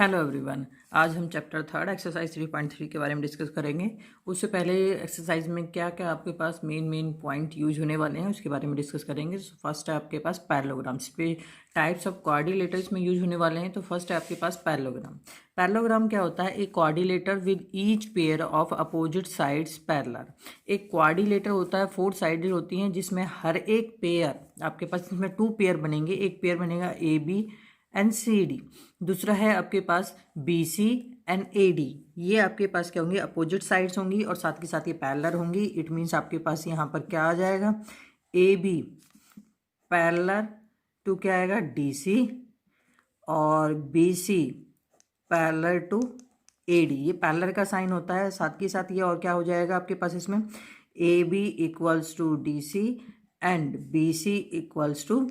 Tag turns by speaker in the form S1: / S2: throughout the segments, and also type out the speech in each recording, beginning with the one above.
S1: Hello everyone. आज हम chapter third exercise 3.3 के बारे में डिस्कस करेंगे। उससे पहले एक्सरसाइज में क्या क्या आपके पास मेन पॉइंट यूज होने वाले हैं उसके बारे में डिस्कस करेंगे। फर्स्ट है आपके पास पैरेललोग्राम्स पे टाइप्स ऑफ कोऑर्डिनेटर्स में यूज होने वाले हैं। तो फर्स्ट है आपके पास पैरेललोग्राम। पैरेललोग्राम क्या होता है? एक coordinator with each pair of opposite sides parallel. एक कोऑर्डिनेटर होता है, 4 साइडेड होती हैं, जिसमें हर एक पेयर आपके पास, इसमें 2 पेयर बनेंगे। एक पेयर बनेगा A B and C D, दूसरा है आपके पास B C and A D. ये आपके पास क्या होंगे? अपोजिट साइड्स होंगी और साथ के साथ ये पैरेलल होंगी। इट मीन्स आपके पास यहाँ पर क्या आ जाएगा? ए बी पैरेलल टू क्या आएगा? डी सी, और B C parallel to A D. ये पैरेलल का साइन होता है। साथ के साथ ये और क्या हो जाएगा आपके पास? इसमें A B equals to D C and B C equals to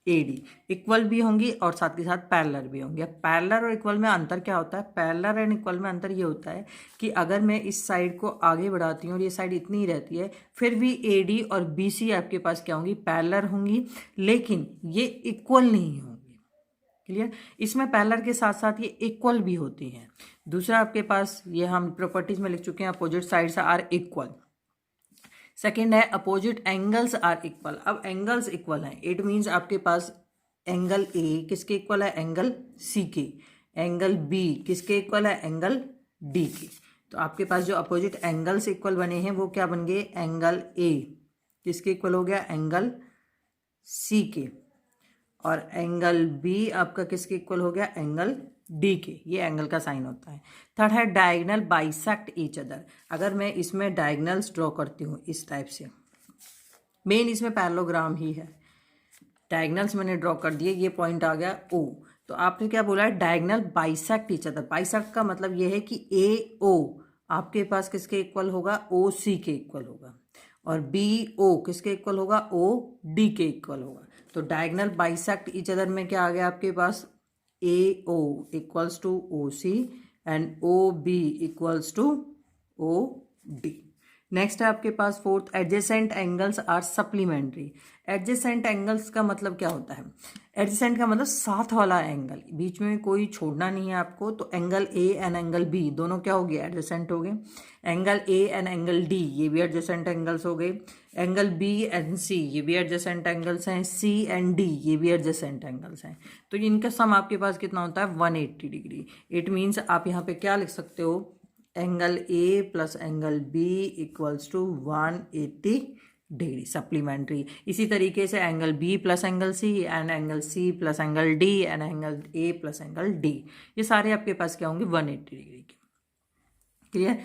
S1: A D. Equal भी होंगी और साथ के साथ पैरेलल भी होंगे। अब पैरेलल और इक्वल में अंतर क्या होता है? पैरेलल एंड इक्वल में अंतर ये होता है कि अगर मैं इस साइड को आगे बढ़ाती हूँ और ये साइड इतनी ही रहती है, फिर भी ए डी और बी सी आपके पास क्या होंगी? पैरेलल होंगी, लेकिन ये इक्वल नहीं होंगी। क्लियर? इसमें पैरेलल के साथ साथ ये इक्वल भी होती हैं। दूसरा आपके पास ये हम प्रॉपर्टीज में लिख चुके हैं, opposite sides are equal. Second है अपोजिट एंगल्स आर इक्वल। अब एंगल्स इक्वल हैं, इट मीन्स आपके पास एंगल ए किसके इक्वल है? एंगल सी के। एंगल बी किसके इक्वल है? एंगल डी के। तो आपके पास जो अपोजिट एंगल्स इक्वल बने हैं वो क्या बन गए? एंगल ए किसके इक्वल हो गया? एंगल सी के। और एंगल बी आपका किसके इक्वल हो गया? एंगल डी के। ये एंगल का साइन होता है। थर्ड है डायगोनल बाइसेक्ट ईच अदर। अगर मैं इसमें डायगोनल्स ड्रॉ करती हूँ इस टाइप से, मेन इसमें पैरेललोग्राम ही है। डायगोनल्स मैंने ड्रॉ कर दिए, ये पॉइंट आ गया ओ। तो आपने क्या बोला है? Diagonal bisect each other. Bisect का मतलब ये है कि ए ओ आपके पास किसके इक्वल होगा? ओ सी के इक्वल होगा, और बी ओ किसके इक्वल होगा? ओ डी के इक्वल होगा। तो डायगोनल बाइसेक्ट ईच अदर में क्या आ गया आपके पास? A O equals to O C and O B equals to O D. Next है आपके पास fourth, adjacent angles are supplementary. Adjacent angles का मतलब क्या होता है? एडजेसेंट का मतलब साथ वाला एंगल, बीच में कोई छोड़ना नहीं है आपको। तो angle A and angle B दोनों क्या हो गए? एडजेसेंट हो गए। Angle A and angle D ये भी एडजेसेंट एंगल्स हो गए। एंगल बी एंड सी ये भी एडजेसेंट एंगल्स हैं। सी एंड डी ये भी एडजेसेंट एंगल्स हैं। तो इनका सम आपके पास कितना होता है? 180 डिग्री। इट मीन्स आप यहाँ पे क्या लिख सकते हो? Angle A plus angle B equals to 180 degree supplementary. इसी तरीके से angle B plus angle C and angle C plus angle D and angle A plus angle D, ये सारे आपके पास क्या होंगे? 180 डिग्री के। क्लियर?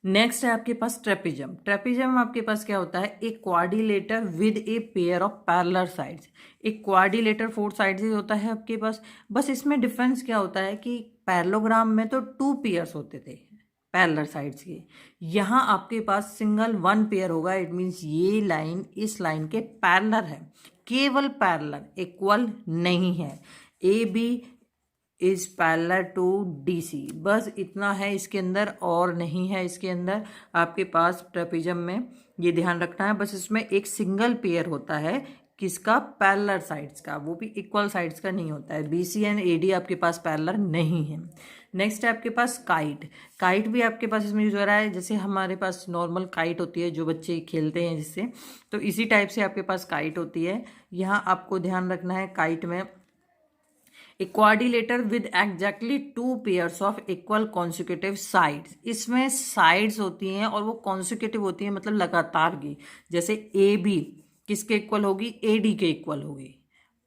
S1: नेक्स्ट है आपके पास ट्रेपेजियम। ट्रेपेजियम आपके पास क्या होता है? एक quadrilateral with a pair of parallel sides. एक क्वाड्रिलेटर 4 साइड्स ही होता है आपके पास। बस इसमें डिफरेंस क्या होता है कि पैरेललोग्राम में तो 2 पेयर्स होते थे पैरेलल साइड्स के, यहाँ आपके पास सिंगल 1 पेयर होगा। इट मीन्स ये लाइन इस लाइन के पैरेलल है, केवल पैरेलल, इक्वल नहीं है। A B is parallel to D C, बस इतना है इसके अंदर और नहीं है इसके अंदर। आपके पास ट्रेपेजियम में ये ध्यान रखना है, बस इसमें एक सिंगल पेयर होता है किसका? पैरेलल साइड्स का, वो भी इक्वल साइड्स का नहीं होता है। B C and A D आपके पास पैरेलल नहीं है। नेक्स्ट है आपके पास काइट। काइट भी आपके पास इसमें यूज हो रहा है। जैसे हमारे पास नॉर्मल काइट होती है जो बच्चे खेलते हैं जिससे, तो इसी टाइप से आपके पास काइट होती है। यहाँ आपको ध्यान रखना है काइट में ए quadrilateral with exactly 2 pairs of equal consecutive sides. इसमें साइड्स होती हैं और वो कॉन्सिक्यूटिव होती हैं, मतलब लगातार की। जैसे ए बी किसके इक्वल होगी? ए डी के इक्वल होगी,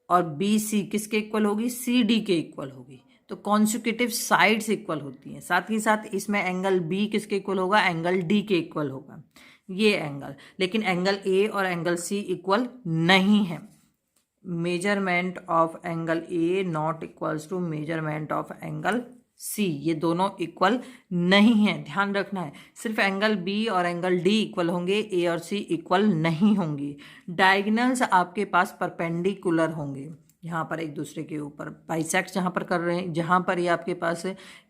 S1: और बी सी किसके इक्वल होगी? सी डी के इक्वल होगी। तो कॉन्सिक्यूटिव साइड्स इक्वल होती हैं। साथ ही साथ इसमें एंगल बी किसके इक्वल होगा? एंगल डी के इक्वल होगा ये एंगल। लेकिन एंगल ए और एंगल सी इक्वल नहीं है। Measurement of angle A not equals to measurement of angle C, ये दोनों इक्वल नहीं है, ध्यान रखना है। सिर्फ एंगल बी और एंगल डी इक्वल होंगे, ए और सी इक्वल नहीं होंगी। डायगोनल्स आपके पास परपेंडिकुलर होंगे, यहाँ पर एक दूसरे के ऊपर बाइसेक्ट जहाँ पर कर रहे हैं, जहाँ पर ये आपके पास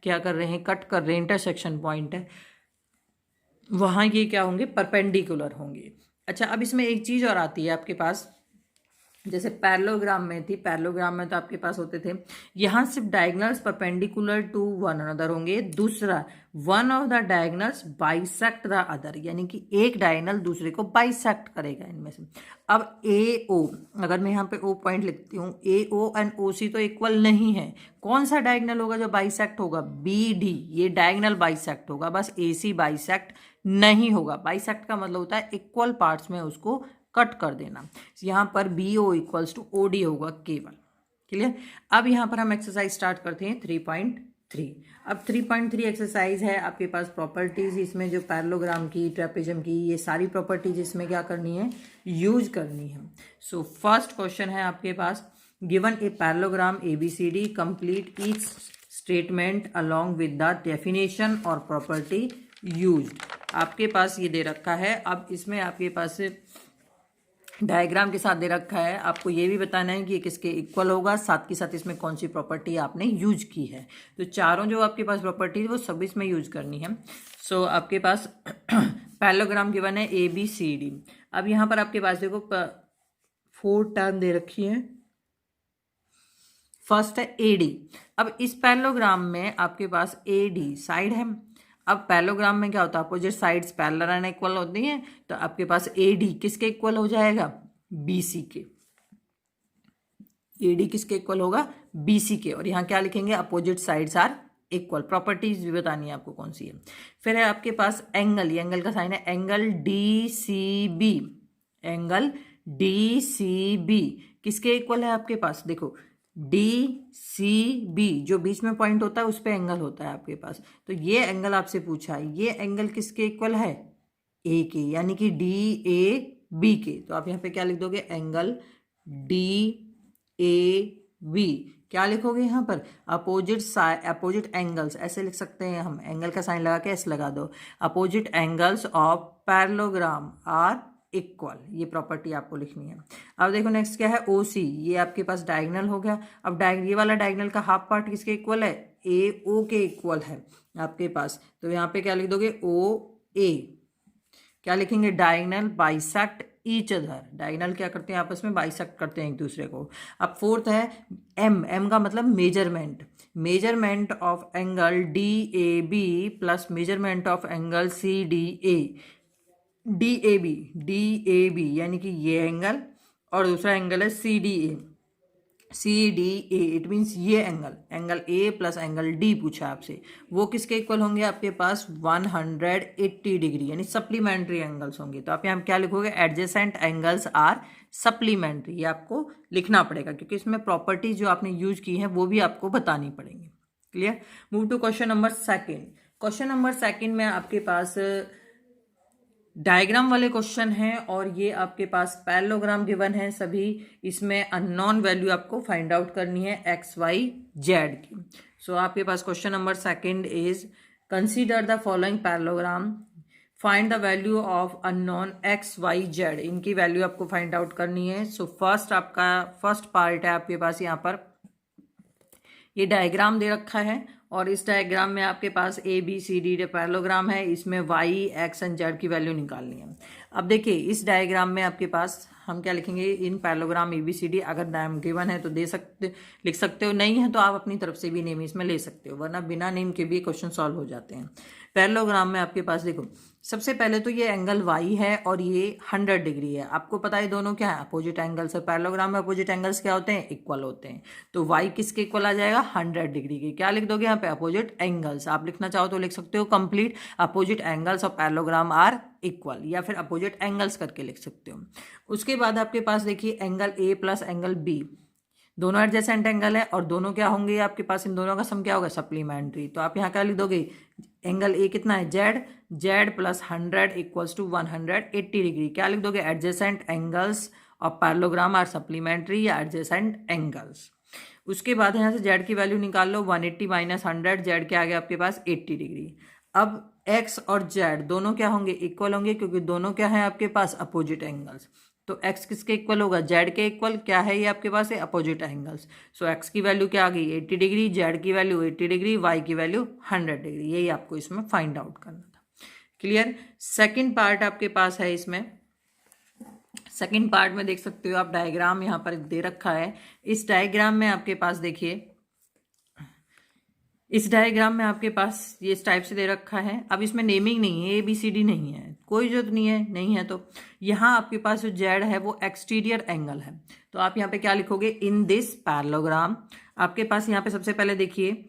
S1: क्या कर रहे हैं? कट कर रहे हैं, इंटरसेक्शन पॉइंट है, वहाँ ये क्या होंगे? परपेंडिकुलर होंगे। अच्छा, अब इसमें एक चीज़ और आती है आपके पास जैसे पैरेललोग्राम में थी, पैरेललोग्राम में तो आपके पास होते थे यहाँ सिर्फ diagonals perpendicular to one another होंगे, दूसरा one of the diagonals bisect the other, यानी कि एक डायगोनल दूसरे को बाइसेक्ट करेगा इनमें से। अब ए ओ, अगर मैं यहाँ पे ओ पॉइंट लिखती हूँ, ए ओ एंड ओ सी तो इक्वल नहीं है, कौन सा डायगोनल होगा जो बाइसेक्ट होगा? बी डी, ये डायगोनल बाइसेक्ट होगा, बस ए सी बाइसेक्ट नहीं होगा। बाइसेक्ट का मतलब होता है इक्वल पार्ट्स में उसको कट कर देना। यहाँ पर B O equals to O D होगा केवल। क्लियर? अब यहाँ पर हम एक्सरसाइज स्टार्ट करते हैं 3.3। अब 3.3 एक्सरसाइज है आपके पास प्रॉपर्टीज, इसमें जो पैरेललोग्राम की, ट्रेपेजियम की, ये सारी प्रॉपर्टीज इसमें क्या करनी है? यूज करनी है। सो फर्स्ट क्वेश्चन है आपके पास, given a parallelogram ABCD, complete each statement along with the definition और प्रॉपर्टी यूज्ड। आपके पास ये दे रखा है। अब इसमें आपके पास डायग्राम के साथ दे रखा है, आपको ये भी बताना है कि ये किसके इक्वल होगा, साथ के साथ इसमें कौन सी प्रॉपर्टी आपने यूज की है। तो चारों जो आपके पास प्रॉपर्टी है वो सब इसमें यूज करनी है। सो आपके पास पैरेललोग्राम गिवन है ABCD। अब यहाँ पर आपके पास देखो 4 टर्म दे रखी है। फर्स्ट है AD। अब इस पैरेललोग्राम में आपके पास AD साइड है। अब पैरेललोग्राम में क्या होता है? Opposite sides parallel and equal होती हैं, तो आपके पास AD किसके इक्वल हो जाएगा? BC के। AD किसके इक्वल होगा? BC के। और यहाँ क्या लिखेंगे? Opposite sides are equal. Properties भी बतानी है आपको कौन सी है। फिर है आपके पास एंगल, ये एंगल का साइन है, एंगल DCB। एंगल DCB किसके इक्वल है आपके पास? देखो DCB जो बीच में पॉइंट होता है उस पे एंगल होता है आपके पास। तो ये एंगल आपसे पूछा है, ये एंगल किसके इक्वल है? ए के, यानी कि DAB के। तो आप यहाँ पे क्या लिख दोगे? Angle DAB। क्या लिखोगे यहाँ पर? अपोजिट एंगल्स, ऐसे लिख सकते हैं हम, एंगल का साइन लगा के ऐसे लगा दो। Opposite angles of parallelogram are equal, ये प्रॉपर्टी आपको लिखनी है। अब देखो नेक्स्ट क्या है? OC, ये आपके पास डायगोनल हो गया। अब ये वाला डायगोनल का हाफ पार्ट किसके इक्वल है? AO के इक्वल है आपके पास। तो यहाँ पे क्या लिख दोगे? OA। क्या लिखेंगे? Diagonal bisect each other. Diagonal क्या करते हैं? आपस में बाइसेक्ट करते हैं एक दूसरे को। अब फोर्थ है M का मतलब measurement. Measurement of angle DAB plus measurement of angle CDA। DAB यानी कि ये एंगल, और दूसरा एंगल है CDA। इट मीन्स ये angle A plus angle D पूछा आपसे, वो किसके इक्वल होंगे? आपके पास 180 डिग्री, यानी सप्लीमेंट्री एंगल्स होंगे। तो आप यहाँ क्या लिखोगे? Adjacent angles are supplementary. ये आपको लिखना पड़ेगा क्योंकि इसमें प्रॉपर्टीज जो आपने यूज की हैं वो भी आपको बतानी पड़ेंगी। Clear? Move to question number second. Question number second में आपके पास डायग्राम वाले क्वेश्चन हैं और ये आपके पास पैरेललोग्राम गिवन है सभी। इसमें अननोन वैल्यू आपको फाइंड आउट करनी है XYZ की। सो आपके पास question number second is consider the following parallelogram, find the value of unknown XYZ। इनकी वैल्यू आपको फाइंड आउट करनी है। सो फर्स्ट पार्ट है आपके पास, यहाँ पर ये डायग्राम दे रखा है और इस डायग्राम में आपके पास ABCD पैरेललोग्राम है। इसमें Y, X एंड Z की वैल्यू निकालनी है। अब देखिए इस डायग्राम में आपके पास हम क्या लिखेंगे? इन पैरेललोग्राम ABCD, अगर नाम गिवन है तो लिख सकते हो, नहीं है तो आप अपनी तरफ से भी नेम इसमें ले सकते हो, वरना बिना नेम के भी क्वेश्चन सॉल्व हो जाते हैं। पैरेललोग्राम में आपके पास देखो सबसे पहले तो ये एंगल Y है और ये 100 डिग्री है। आपको पता है दोनों क्या है? अपोजिट एंगल्स है। पैरेललोग्राम में अपोजिट एंगल्स क्या होते हैं? इक्वल होते हैं। तो Y किसके इक्वल आ जाएगा? 100 डिग्री के। क्या लिख दोगे यहाँ पे? Opposite angles. आप लिखना चाहो तो लिख सकते हो complete opposite angles of parallelogram are equal, या फिर अपोजिट एंगल्स करके लिख सकते हो। उसके बाद आपके पास देखिए angle A plus angle B, दोनों एडजेसेंट एंगल है और दोनों क्या होंगे आपके पास? इन दोनों का सम क्या होगा? सप्लीमेंट्री। तो आप यहाँ क्या लिख दोगे? एंगल A कितना है? Z plus 100 equals to 180 degree. क्या लिख दोगे? Adjacent angles of parallelogram are supplementary या एडजेसेंट एंगल्स। उसके बाद यहाँ से Z की वैल्यू निकाल लो, 180 माइनस 100, Z क्या आ गया आपके पास? 80 डिग्री। अब X और Z दोनों क्या होंगे? इक्वल होंगे, क्योंकि दोनों क्या है आपके पास? Opposite angles. तो x किसके इक्वल होगा? Z के इक्वल। क्या है ये आपके पास? है अपोजिट एंगल्स। सो x की वैल्यू क्या आ गई? 80 डिग्री, Z की वैल्यू 80 डिग्री, Y की वैल्यू 100 डिग्री। यही आपको इसमें फाइंड आउट करना था। क्लियर? सेकंड पार्ट आपके पास है इसमें सेकंड पार्ट में देख सकते हो आप, डायग्राम यहाँ पर दे रखा है। इस डायग्राम में आपके पास देखिए, इस डायग्राम में आपके पास ये इस टाइप से दे रखा है। अब इसमें नेमिंग नहीं है, ABCD नहीं है, कोई जरूरत नहीं है तो यहाँ आपके पास जो जेड है वो एक्सटीरियर एंगल है। तो आप यहाँ पे क्या लिखोगे, इन दिस पैरेललोग्राम। आपके पास यहाँ पे सबसे पहले देखिए,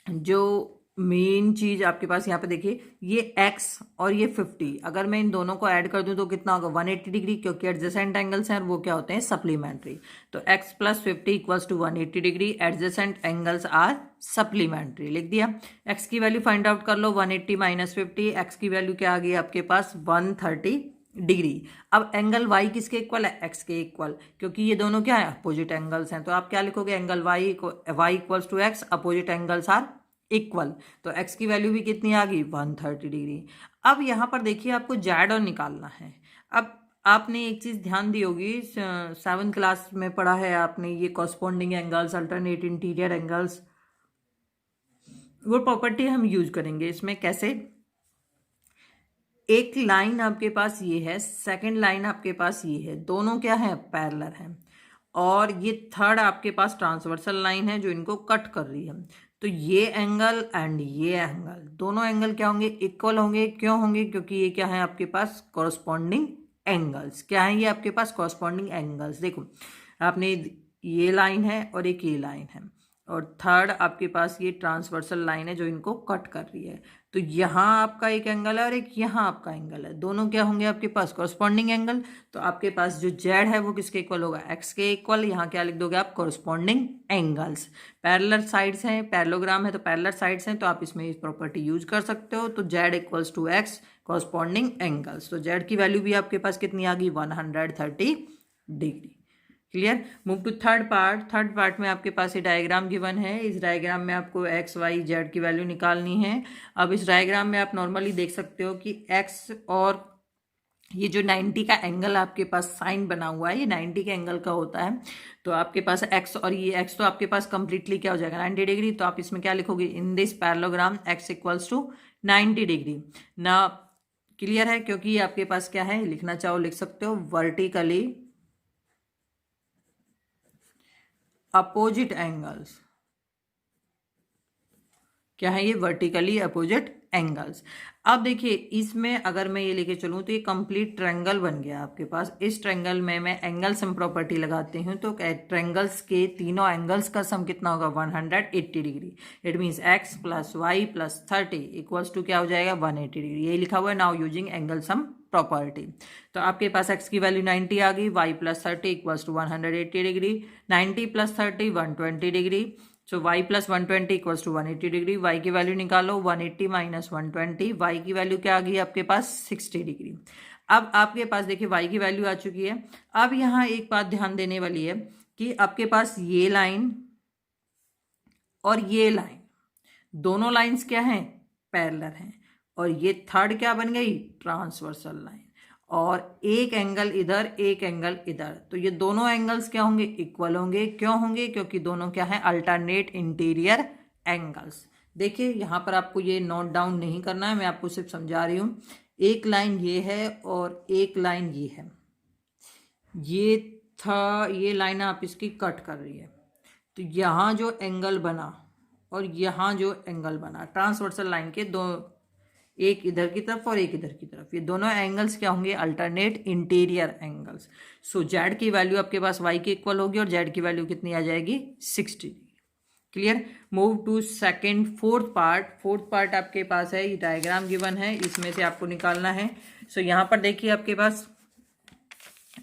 S1: जो मेन चीज आपके पास यहाँ पे देखिए, ये x और ये 50, अगर मैं इन दोनों को ऐड कर दूं तो कितना होगा, 180 डिग्री, क्योंकि एडजेसेंट एंगल्स हैं और वो क्या होते हैं, सप्लीमेंट्री। तो x + 50 equals to 180 degree, adjacent angles are supplementary, लिख दिया। x की वैल्यू फाइंड आउट कर लो, 180 - 50, x की वैल्यू क्या आ गई आपके पास, 130 डिग्री। अब एंगल y किसके इक्वल है, x के इक्वल, क्योंकि ये दोनों क्या है, अपोजिट एंगल्स हैं। तो आप क्या लिखोगे, angle y equals to x, opposite angles are equal. तो x की वैल्यू भी कितनी आ गई, 130 डिग्री। अब यहाँ पर देखिए आपको जेड और निकालना है। अब आपने एक चीज ध्यान दी होगी, 7th क्लास में पढ़ा है आपने, ये corresponding angles, alternate interior angles, वो प्रॉपर्टी हम यूज करेंगे इसमें। कैसे, एक लाइन आपके पास ये है, सेकंड लाइन आपके पास ये है, दोनों क्या है, पैरेलल है, और ये थर्ड आपके पास ट्रांसवर्सल लाइन है जो इनको कट कर रही है। तो ये एंगल एंड ये एंगल, दोनों एंगल क्या होंगे, इक्वल होंगे। क्यों होंगे, क्योंकि ये क्या है आपके पास, कॉरस्पॉन्डिंग एंगल्स। क्या है ये आपके पास, कॉरस्पॉन्डिंग एंगल्स। देखो आपने, ये लाइन है और एक ये लाइन है, और थर्ड आपके पास ये ट्रांसवर्सल लाइन है जो इनको कट कर रही है। तो यहाँ आपका एक एंगल है और एक यहाँ आपका एंगल है, दोनों क्या होंगे आपके पास, कॉरस्पॉन्डिंग एंगल। तो आपके पास जो जेड है वो किसके इक्वल होगा, एक्स के इक्वल। यहाँ क्या लिख दोगे आप, कॉरस्पॉन्डिंग एंगल्स। पैरेलल साइड्स हैं, पैरेललोग्राम है तो पैरेलल साइड्स हैं, तो आप इसमें इस प्रॉपर्टी यूज कर सकते हो। तो Z equals to X, corresponding angles. तो जेड की वैल्यू भी आपके पास कितनी आ गई, 130 degree. Clear. Move to third part. Third part में आपके पास ये डायग्राम गिवन है। इस डायग्राम में आपको एक्स वाई जेड की वैल्यू निकालनी है। अब इस डायग्राम में आप नॉर्मली देख सकते हो कि एक्स और ये जो 90 का एंगल आपके पास साइन बना हुआ है, ये 90 के एंगल का होता है। तो आपके पास एक्स और ये एक्स तो आपके पास कंप्लीटली क्या हो जाएगा, 90 डिग्री। तो आप इसमें क्या लिखोगे, in this parallelogram X equals to 90 degree ना। क्लियर है, क्योंकि ये आपके पास क्या है, लिखना चाहो लिख सकते हो, वर्टिकली अपोजिट एंगल्स। क्या है ये, वर्टिकली अपोजिट एंगल्स। अब देखिए इसमें अगर मैं ये लेके चलूं तो ये कंप्लीट ट्रायंगल बन गया आपके पास। इस ट्रायंगल में मैं एंगल सम प्रॉपर्टी लगाती हूँ तो ट्रायंगल्स के तीनों एंगल्स का सम कितना होगा, 180 degree. It means x + y + 30 equals to क्या हो जाएगा, 180 डिग्री। ये लिखा हुआ है, now using angle sum property. तो आपके पास x की वैल्यू 90 आ गई, y + 30 equals to 180 degree, 90 + 30 120 degree. So y + 120 equals to 180 degree. y की वैल्यू निकालो, 180 - 120, y की वैल्यू क्या आ गई आपके पास, 60 डिग्री। अब आपके पास देखिए y की वैल्यू आ चुकी है। अब यहाँ एक बात ध्यान देने वाली है कि आपके पास ये लाइन और ये लाइन, दोनों लाइंस क्या हैं, पैरेलल हैं, और ये थर्ड क्या बन गई, ट्रांसवर्सल लाइन, और एक एंगल इधर एक एंगल इधर। तो ये दोनों एंगल्स क्या होंगे, इक्वल होंगे। क्यों होंगे, क्योंकि दोनों क्या है, अल्टरनेट इंटीरियर एंगल्स। देखिए यहाँ पर आपको ये नोट डाउन नहीं करना है, मैं आपको सिर्फ समझा रही हूँ। एक लाइन ये है और एक लाइन ये है, ये लाइन आप इसकी कट कर रही है। तो यहाँ जो एंगल बना और यहाँ जो एंगल बना, ट्रांसवर्सल लाइन के दो, एक इधर की तरफ और एक इधर की तरफ, ये दोनों एंगल्स क्या होंगे, अल्टरनेट इंटीरियर एंगल्स। सो जेड की वैल्यू आपके पास वाई के इक्वल होगी और जेड की वैल्यू कितनी आ जाएगी, 60 degree. Clear. Move to second fourth part. Fourth part आपके पास है, ये डायग्राम गिवन है, इसमें से आपको निकालना है। सो यहाँ पर देखिए आपके पास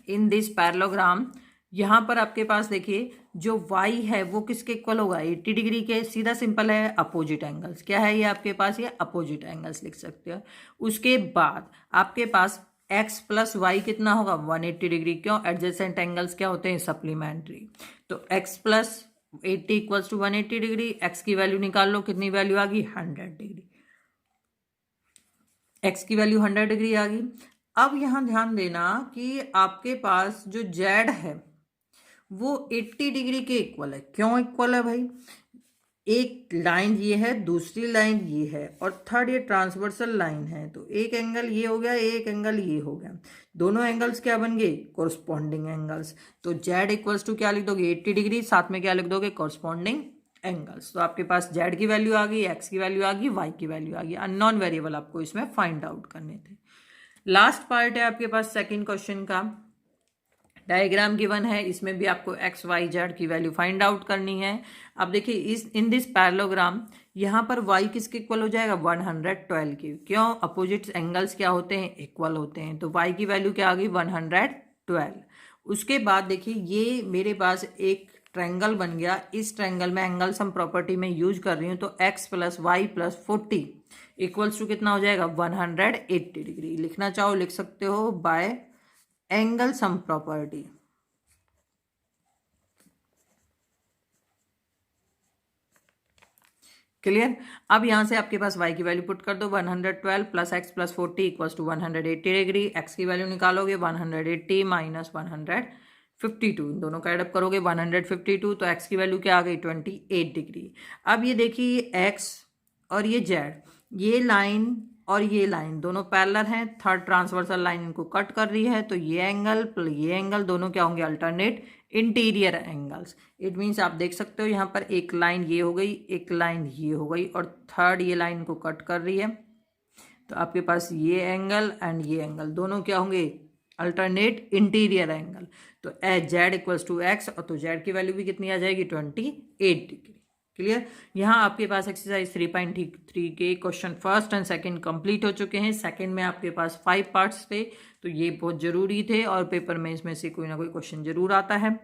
S1: इन दिस पैरेललोग्राम, यहाँ पर आपके पास देखिए जो y है वो किसके इक्वल होगा, 80 डिग्री के। सीधा सिंपल है, अपोजिट एंगल्स। क्या है ये आपके पास, ये अपोजिट एंगल्स लिख सकते हो। उसके बाद आपके पास x + y कितना होगा, 180 डिग्री। क्यों, एडजेसेंट एंगल्स क्या होते हैं, सप्लीमेंट्री। तो x + 80 equals to 180 degree. x की वैल्यू निकाल लो, कितनी वैल्यू आ गई, 100 डिग्री। x की वैल्यू 100 डिग्री आ गई। अब यहां ध्यान देना कि आपके पास जो z है वो 80 डिग्री के इक्वल है। क्यों इक्वल है भाई, एक लाइन ये है, दूसरी लाइन ये है, और थर्ड ये ट्रांसवर्सल लाइन है। तो एक एंगल ये हो गया, एक एंगल ये हो गया, दोनों एंगल्स क्या बन गए, कोरस्पॉन्डिंग एंगल्स। तो जेड इक्वल्स टू क्या लिख दोगे, 80 डिग्री, साथ में क्या लिख दोगे, कोरस्पॉन्डिंग एंगल्स। तो आपके पास जेड की वैल्यू आ गई, एक्स की वैल्यू आ गई, वाई की वैल्यू आ गई। अननोन वेरिएबल आपको इसमें फाइंड आउट करने थे। लास्ट पार्ट है आपके पास सेकंड क्वेश्चन का, डायग्राम गिवन है, इसमें भी आपको एक्स वाई जेड की वैल्यू फाइंड आउट करनी है। अब देखिए इस इन दिस पैरेललोग्राम यहाँ पर y किसके इक्वल हो जाएगा, 112 की। क्यों, अपोजिट एंगल्स क्या होते हैं, इक्वल होते हैं। तो y की वैल्यू क्या आ गई, 112। उसके बाद देखिए ये मेरे पास एक ट्रायंगल बन गया, इस ट्रायंगल में एंगल सम प्रॉपर्टी में यूज कर रही हूँ, तो x plus Y plus 40 equals to कितना हो जाएगा, 180 डिग्री। लिखना चाहो लिख सकते हो by angle sum property. Clear. अब यहां से आपके पास y की वैल्यू पुट कर दो, 112 plus X plus 40 equals to 180 degree. x की वैल्यू निकालोगे 180 माइनस 152, इन दोनों का एडअप करोगे 152, तो x की वैल्यू क्या आ गई, 28 डिग्री। अब ये देखिए x और ये z, ये लाइन और ये लाइन दोनों पैरेलल हैं, थर्ड ट्रांसवर्सल लाइन इनको कट कर रही है। तो ये एंगल प्लस ये एंगल दोनों क्या होंगे, alternate interior angles. It means आप देख सकते हो यहाँ पर एक लाइन ये हो गई, एक लाइन ये हो गई, और थर्ड ये लाइन को कट कर रही है। तो आपके पास ये एंगल एंड ये एंगल दोनों क्या होंगे, अल्टरनेट इंटीरियर एंगल। तो जेड इक्वल्स टू एक्स, और तो जेड की वैल्यू भी कितनी आ जाएगी, 28 डिग्री। क्लियर। यहाँ आपके पास एक्सरसाइज 3.3 के question first and second complete हो चुके हैं। सेकंड में आपके पास 5 पार्ट्स थे, तो ये बहुत जरूरी थे, और पेपर में इसमें से कोई ना कोई क्वेश्चन जरूर आता है।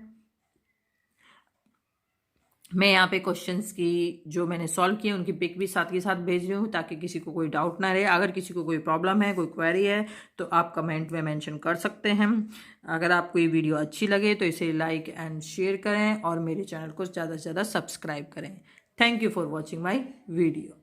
S1: मैं यहाँ पे क्वेश्चंस की जो मैंने सॉल्व किए उनकी पिक भी साथ के साथ भेज रही हूँ, ताकि किसी को कोई डाउट ना रहे। अगर किसी को कोई प्रॉब्लम है, कोई क्वेरी है, तो आप कमेंट में मेंशन कर सकते हैं। अगर आपको ये वीडियो अच्छी लगे तो इसे लाइक एंड शेयर करें, और मेरे चैनल को ज़्यादा से ज़्यादा सब्सक्राइब करें। Thank you for watching my video.